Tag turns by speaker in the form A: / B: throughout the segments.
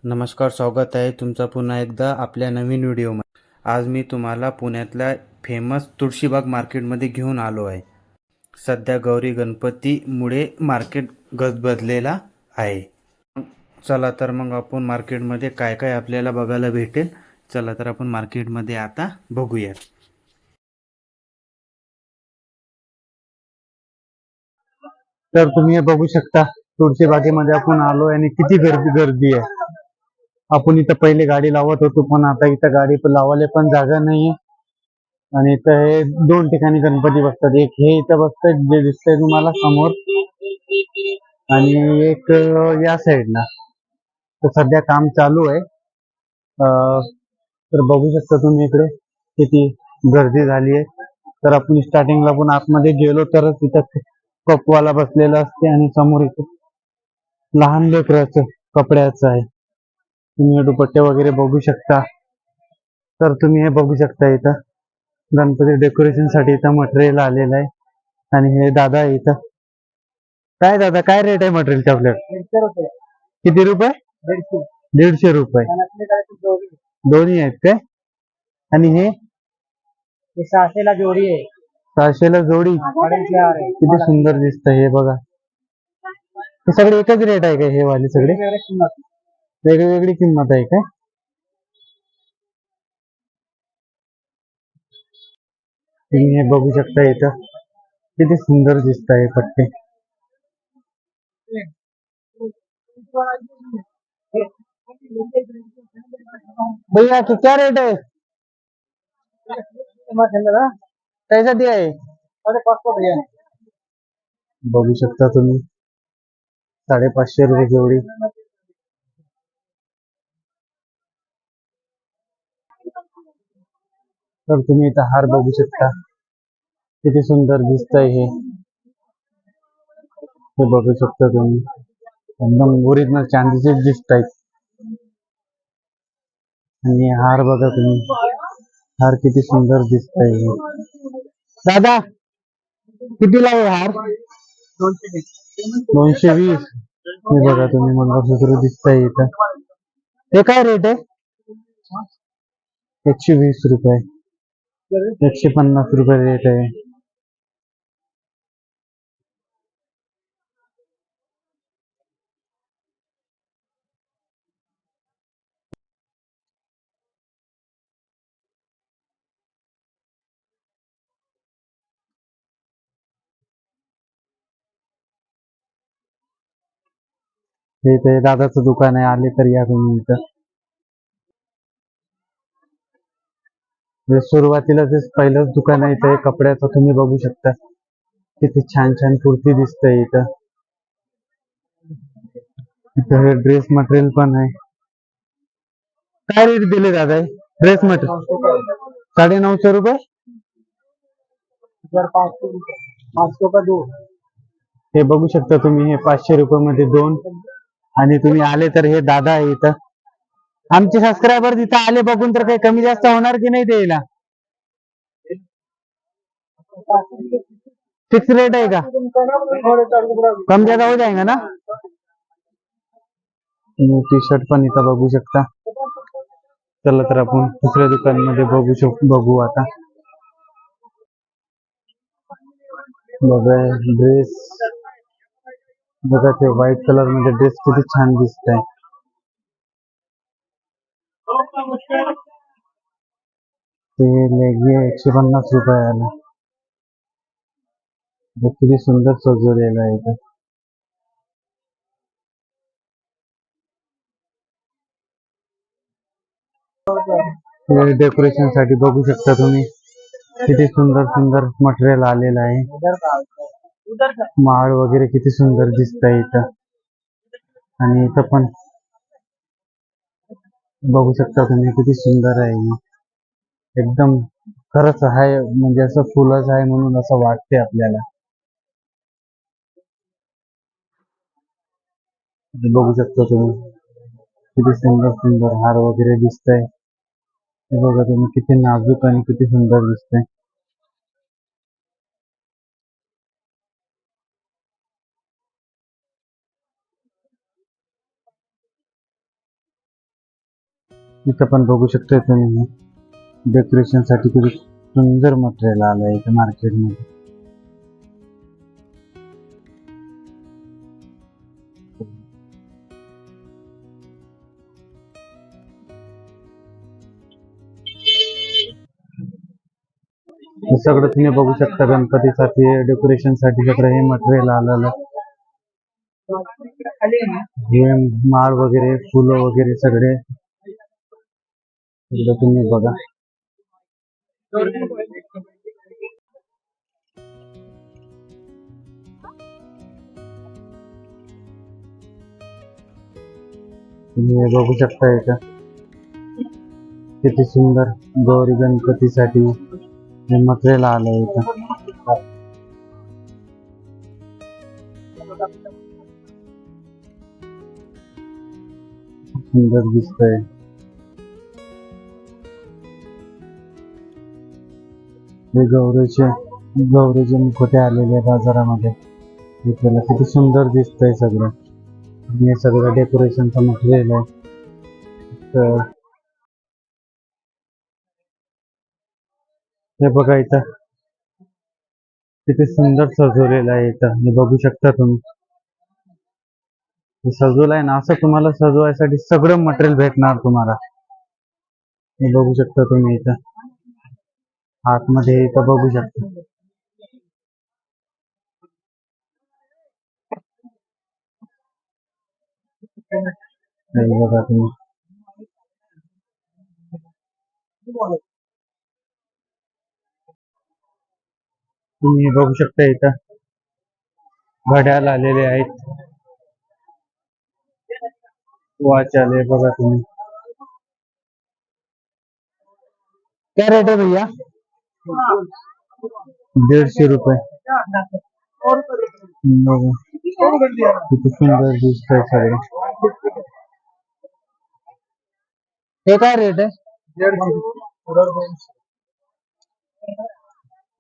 A: नमस्कार, स्वागत आहे तुमचं पुन्हा एकदा आपल्या नवीन व्हिडिओमध्ये. आज मी तुम्हाला पुण्यातल्या फेमस तुळशीबाग मार्केटमध्ये घेऊन आलो आहे. सध्या गौरी गणपतीमुळे मार्केट गजबजलेला आहे. चला तर मग आपण मार्केटमध्ये काय काय आपल्याला बघायला भेटेल. चला तर आपण मार्केटमध्ये आता बघूया.
B: तर तुम्ही हे बघू शकता, तुळशीबागेमध्ये आपण आलोय आणि किती गर्दी गर्दी आहे. आपण इथं पहिले गाडी लावत होतो, पण आता इथं गाडी लावायला पण जागा नाहीये. आणि इथं हे दोन ठिकाणी गणपती बसतात. एक हे इथं बसतंय जे दिसतंय तुम्हाला समोर, आणि एक या साईडला. तर सध्या काम चालू आहे. तर बघू शकता तुम्ही इकडे किती गर्दी झाली आहे. तर आपण स्टार्टिंगला पण आतमध्ये गेलो तरच इथं कपवाला बसलेला असते आणि समोर इथं लहान लेकराचं कपड्याचं आहे. तुम्ही हे दुपट्टे वगैरे बघू शकता. तर तुम्ही हे बघू शकता, इथं गणपती डेकोरेशन साठी इथं मटेरियल आलेलं आहे. आणि हे दादा आहे इथं. काय दादा, काय रेट आहे मटेरियलचे आपल्याकडे? 150 रुपये. किती रुपये? 150. 150 रुपये दोन्ही आहेत काय? आणि हे 600 ला जोडी आहे. 600 ला जोडी. किती सुंदर दिसत हे बघा. हे सगळे एकच रेट आहे का? हे वाले सगळे वेगळी किंमत आहे काय? तुम्ही हे बघू शकता, इथं किती सुंदर दिसत आहे पट्टे. भैया तो क्या रेट है? त्यासाठी आहे. बघू शकता तुम्ही, 550 रुपये जोडी. तर तुम्ही इथं हार बघू शकता, किती सुंदर दिसतंय हे. हे बघू शकता तुम्ही, एकदम ओरिजिनल चांदीचे दिसत आहेत. आणि हार बघा तुम्ही, हार किती सुंदर दिसतंय हे. दादा किती लावू हार? 220. हे बघा तुम्ही, मंगळसूत्र दिसतंय इथं. हे काय रेट आहे? 120 रुपये. 150 रुपये रेट आहे. हे इथे दादाचं दुकान आहे, आले तर या तुम्ही इथं. सुरुवातीला जे पहिलंच दुकान आहे इथं कपड्याचं, तुम्ही बघू शकता किती छान छान कुर्ती दिसतंय इथं. इथं हे ड्रेस मटेरियल पण आहे. काय रेट दिले दादा ड्रेस मटेरियल? 950 रुपये. 500 का 2. हे बघू शकता तुम्ही, हे 500 रुपये मध्ये 2. आणि तुम्ही आले तर हे दादा आहे इथं. आमचे सबस्क्रायबर तिथं आले बघून तर काही कमी जास्त होणार की नाही द्यायला? फिक्स रेट आहे का? कम ज्यादा हो जाएगा ना? टी शर्ट पण इथं बघू शकता. चला तर आपण दुसऱ्या दुकानामध्ये बघू आता. बघा ड्रेस, बघा ते व्हाईट कलर मध्ये ड्रेस किती छान दिसत आहे. ते लेगी 150 रुपये आला. किती सुंदर सजवलेला आहे इथं. डेकोरेशन साठी बघू शकता तुम्ही, किती सुंदर सुंदर मटेरियल आलेलं आहे. माळ वगैरे किती सुंदर दिसत आहे इथं. आणि इथं पण बघू शकता तुम्ही, किती सुंदर आहे. एकदम खरंच आहे, म्हणजे असं फुलच आहे म्हणून असं वाटते आपल्याला. बघू शकता तुम्ही, किती सुंदर सुंदर हार वगैरे दिसतंय. हे बघा तुम्ही, किती नाजूक आणि किती सुंदर दिसतंय. इथं पण बघू शकता तुम्ही डेकोरेशन साठी किती सुंदर मटेरियल आलंय इथं मार्केटमध्ये. हे सगळं तुम्ही बघू शकता गणपतीसाठी डेकोरेशन साठी सगळं हे मटेरियल आलेलं. हे माळ वगैरे फुलं वगैरे सगळे सगळं तुम्ही बघा. तुम्ही हे बघू शकता इथं किती सुंदर गौरी गणपतीसाठी हे मटेरियल आलंय इथं. सुंदर दिसतंय. हे गौरीचे मुखोटे आलेले बाजारामध्ये विकायला. किती सुंदर दिसतंय सगळं. आणि हे सगळं डेकोरेशनचं मटेरियल आहे. तर हे बघा इथं किती सुंदर सजवलेलं आहे इथं. हे बघू शकता तुम्ही. हे सजवलं आहे ना, असं तुम्हाला सजवायसाठी सगळं मटेरियल भेटणार तुम्हाला. हे बघू शकता तुम्ही इथं आतमध्ये इथं बघू शकता. हे बघा तुम्ही. तुम्ही हे बघू शकता इथं घड्याळ आलेले आहेत. वॉच आले बघा तुम्ही. क्या रेट है भैया? 150 रुपये. बघा किती सुंदर दिसतंय सगळं. हे काय रेट है?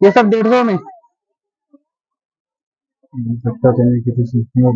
B: ये सब 150 में. बघू शकता तुम्ही किती सुंदर.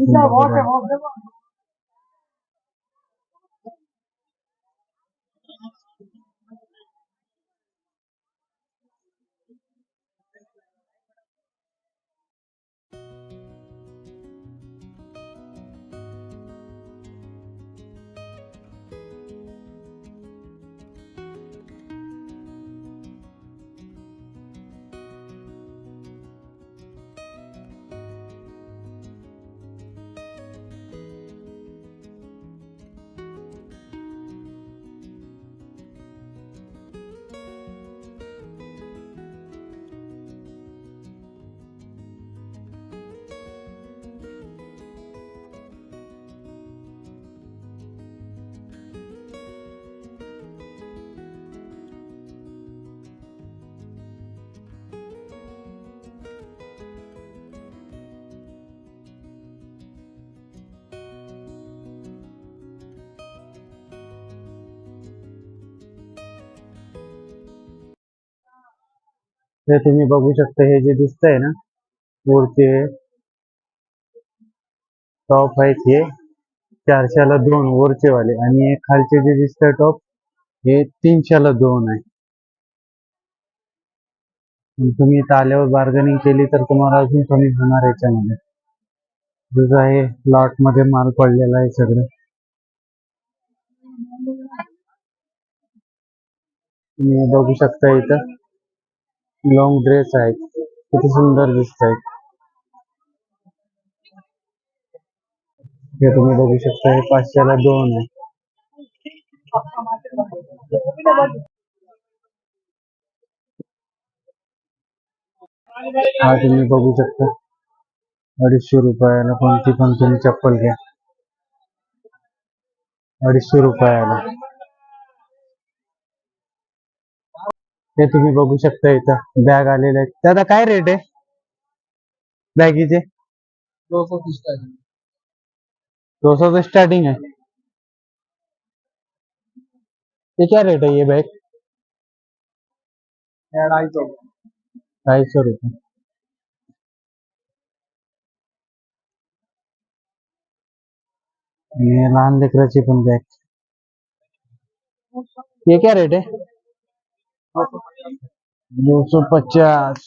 B: हे तुम्ही बघू शकता. हे जे दिसतंय ना वरचे टॉप आहेत हे 400ला 2 वरचे वाले. आणि हे खालचे जे दिसतंय टॉप हे 300ला 2 आहे. तुम्ही इथं आल्यावर बार्गेनिंग केली तर तुम्हाला अजून कमी होणार याच्यामध्ये. तुझं आहे लॉट मध्ये माल पडलेला आहे सगळं. तुम्ही बघू शकता इथं लॉंग ड्रेस आहेत. किती सुंदर दिसत आहेत. हे तुम्ही बघू शकता हे 500ला 2 आहे. हा तुम्ही बघू शकता 250 रुपयाला कोणती पण तुम्ही चप्पल घ्या. 250 रुपयाला. हे तुम्ही बघू शकता इथं बॅग आलेले आहेत. त्याचा काय रेट आहे बॅगीचे? 200 से स्टार्टिंग है. ये क्या रेट है ये बैग? 250 रुपये. लहान लेकराची पण बॅग. ये क्या रेट है? 250.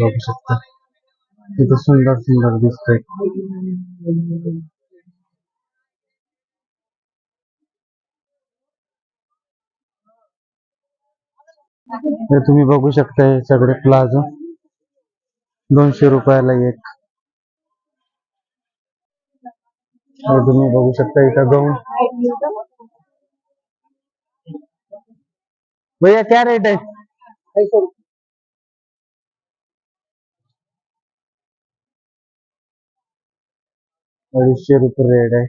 B: बघू शकता किती सुंदर सुंदर दिसतंय. हे तुम्ही बघू शकता हे सगळे प्लाझो 200 रुपयाला एक. हे तुम्ही बघू शकता इथं गाऊन. भैया क्या रेट है? 250 रुपये रेट आहे.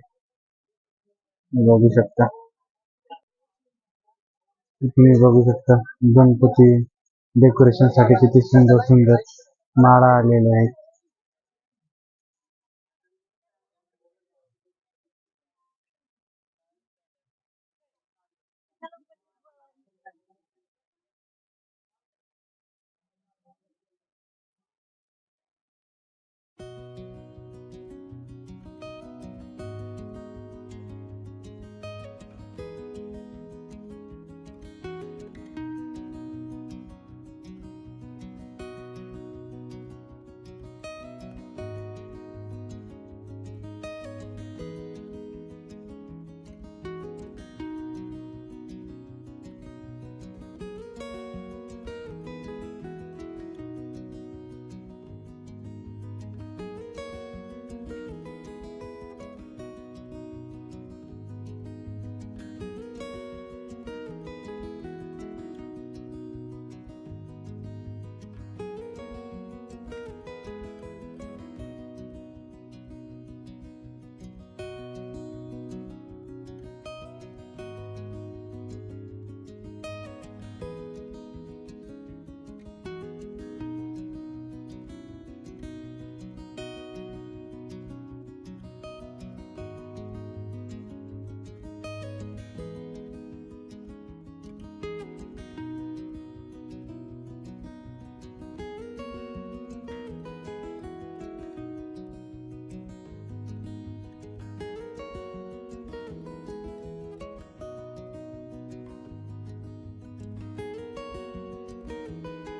B: बघू शकता तुम्ही बघू शकता गणपती डेकोरेशन साठी किती सुंदर सुंदर माळा आलेले आहेत.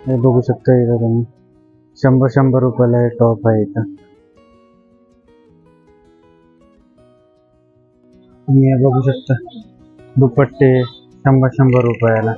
B: हे बघू शकता इथं तुम्ही 100 रुपयाला हे टॉप आहे. इथं तुम्ही हे बघू शकता दुपट्टे 100 रुपयाला.